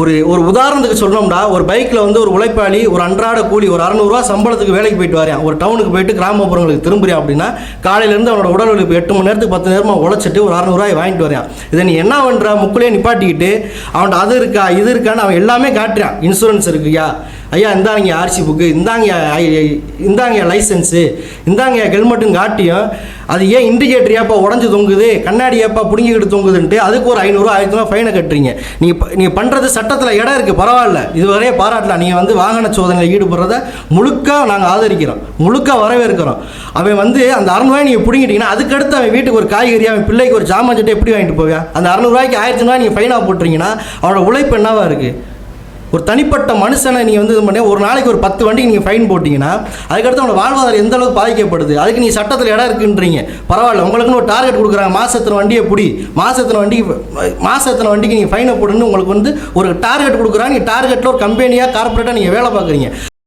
ஒரு ஒரு உதாரணத்துக்கு சொல்லணும்னா, ஒரு பைக்கில் வந்து ஒரு உழைப்பாளி ஒரு அன்றாட கூலி ஒரு 600 சம்பளத்துக்கு வேலைக்கு போயிட்டு வரேன், ஒரு டவுனுக்கு போயிட்டு கிராமப்புறங்களுக்கு திரும்புறியா அப்படின்னா, காலையிலேருந்து அவனோட உடல் உழைப்பு 8 மணி நேரத்துக்கு 10 நேரமாக உழைச்சிட்டு ஒரு 600 வாங்கிட்டு வரேன். இதை நீ என்ன பண்ணுற, முக்குள்ளே நிப்பாட்டிக்கிட்டு அவன்கிட்ட அது இருக்கா இது இருக்கான்னு அவன் எல்லாமே காட்டுறான். இன்சூரன்ஸ் இருக்குயா ஐயா, இந்தாங்க ஆர்சி புக்கு, இந்தாங்க லைசன்ஸு, இந்தாங்க ஹெல்மெட்டுன்னு காட்டியும் அது ஏன் இண்டிகேட்டர் ஏப்பா உடஞ்சி தொங்குது, கண்ணாடி ஏப்பா பிடுங்கிக்கிட்டு தொங்குதுன்ட்டு அதுக்கு ஒரு 500 1000 ஃபைனை கட்டுறீங்க. நீங்கள் பண்ணுறது சட்டத்தில் இடம் இருக்குது, பரவாயில்ல, இதுவரையே பாராட்டலாம். நீங்கள் வந்து வாகன சோதனையில் ஈடுபடுறத முழுக்க நாங்கள் ஆதரிக்கிறோம், முழுக்க வரவேற்கிறோம். அவன் வந்து அந்த 600 நீங்கள் பிடிங்கிட்டீங்கன்னா அதுக்கடுத்து அவன் வீட்டுக்கு ஒரு காய்கறி, அவன் பிள்ளைக்கு ஒரு ஜாமான் சட்டை எப்படி வாங்கிட்டு போவேன்? அந்த 600 1000 நீங்கள் ஃபைனாக போட்டுறீங்கன்னா அவனோட உழைப்பு என்னவா இருக்குது? ஒரு தனிப்பட்ட மனுஷனை நீங்கள் வந்து இது பண்ணி ஒரு நாளைக்கு ஒரு 10 வண்டிக்கு நீங்கள் ஃபைன் போட்டிங்கன்னா அதுக்கடுத்து அவனோட வாழ்வாதாரம் எந்த அளவுக்கு பாதிக்கப்படுது? அதுக்கு நீ சட்டத்தில் இடம் இருக்குன்றீங்க, பரவாயில்ல, உங்களுக்குன்னு ஒரு டார்கெட் கொடுக்குறாங்க, மாதத்தின வண்டியை பிடி, மாதத்தின வண்டிக்கு நீங்கள் ஃபைனை போடுன்னு உங்களுக்கு வந்து ஒரு டார்கெட் கொடுக்குறாங்க. நீங்கள் டார்கெட்டில் ஒரு கம்பெனியாக கார்பரேட்டாக நீங்கள் வேலை பார்க்குறீங்க.